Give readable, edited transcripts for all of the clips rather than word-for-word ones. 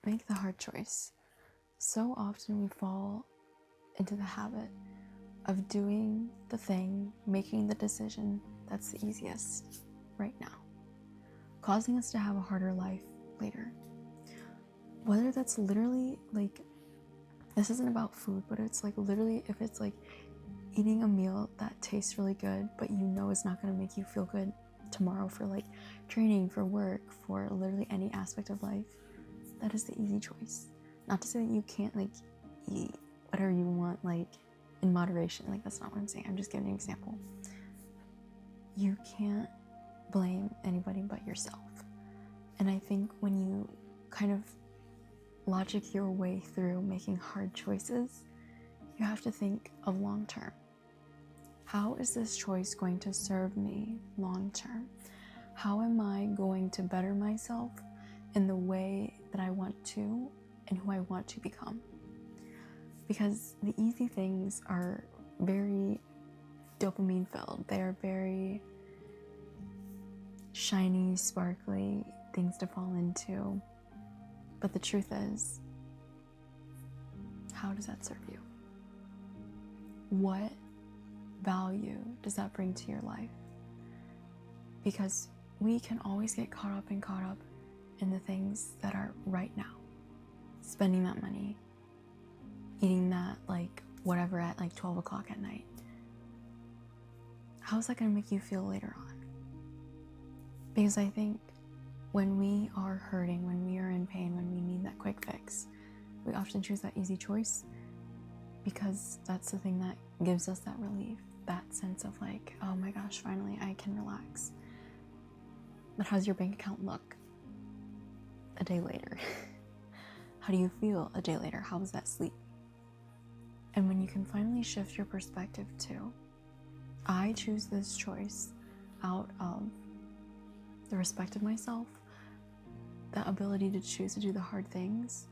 make the hard choice. So often we fall into the habit of doing the thing, making the decision that's the easiest right now, causing us to have a harder life later. Whether that's literally like, this isn't about food, but it's like literally if it's like eating a meal that tastes really good, but you know it's not going to make you feel good tomorrow for like training, for work, for literally any aspect of life, that is the easy choice. Not to say that you can't like eat whatever you want like in moderation, like that's not what I'm saying. I'm just giving an example. You can't blame anybody but yourself. And I think when you kind of logic your way through making hard choices, you have to think of long term. How is this choice going to serve me long term? How am I going to better myself in the way that I want to and who I want to become? Because the easy things are very dopamine filled. They are very shiny, sparkly things to fall into. But the truth is, how does that serve you? What value does that bring to your life? Because we can always get caught up in the things that are right now. Spending that money, eating that like whatever at like 12 o'clock at night. How's that going to make you feel later on? Because I think when we are hurting, when we are in pain, when we need that quick fix, we often choose that easy choice because that's the thing that gives us that relief, that sense of like, oh my gosh, finally I can relax. But how's your bank account look a day later? How do you feel a day later? How was that sleep? And when you can finally shift your perspective to, I choose this choice out of the respect of myself, the ability to choose to do the hard things,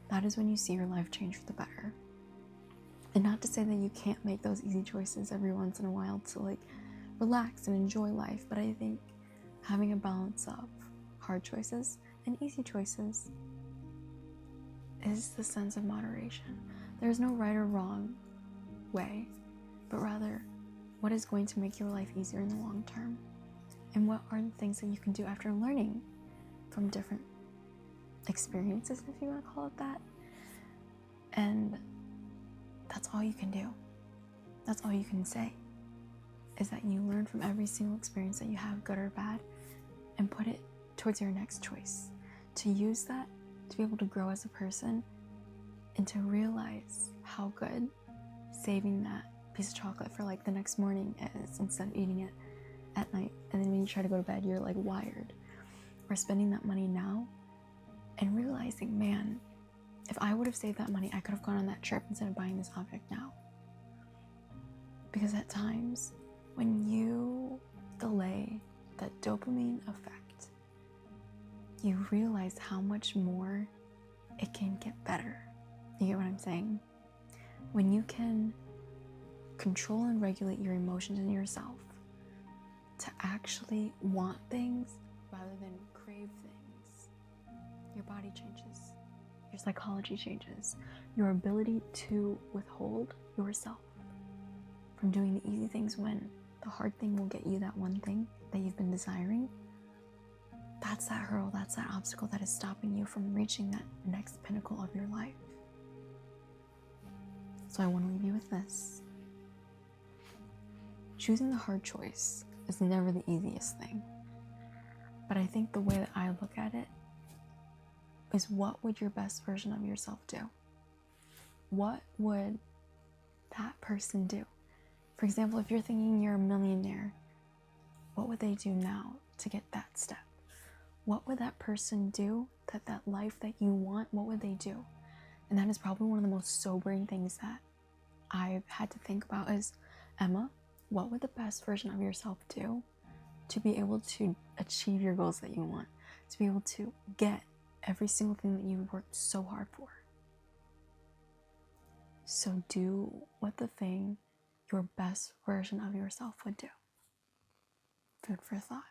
that is when you see your life change for the better. And not to say that you can't make those easy choices every once in a while to like relax and enjoy life, but I think having a balance of hard choices and easy choices is the sense of moderation. There's no right or wrong way, but rather what is going to make your life easier in the long term, and what are the things that you can do after learning from different experiences, if you want to call it that. And that's all you can do. That's all you can say, is that you learn from every single experience that you have, good or bad, and put it towards your next choice. To use that to be able to grow as a person and to realize how good saving that piece of chocolate for like the next morning is, instead of eating it at night and then when you try to go to bed you're like wired. Or spending that money now and realizing, man, if I would have saved that money, I could have gone on that trip instead of buying this object now. Because at times when you delay that dopamine effect, you realize how much more it can get better. You get what I'm saying? When you can control and regulate your emotions in yourself to actually want things rather than crave things, your body changes, your psychology changes, your ability to withhold yourself from doing the easy things when the hard thing will get you that one thing that you've been desiring. That's that hurdle, that's that obstacle that is stopping you from reaching that next pinnacle of your life. So I want to leave you with this. Choosing the hard choice is never the easiest thing. But I think the way that I look at it is, what would your best version of yourself do? What would that person do? For example, if you're thinking you're a millionaire, what would they do now to get that step? What would that person do that life that you want, what would they do? And that is probably one of the most sobering things that I've had to think about is, Emma, what would the best version of yourself do to be able to achieve your goals that you want, to be able to get every single thing that you worked so hard for? So do what the thing your best version of yourself would do. Food for thought.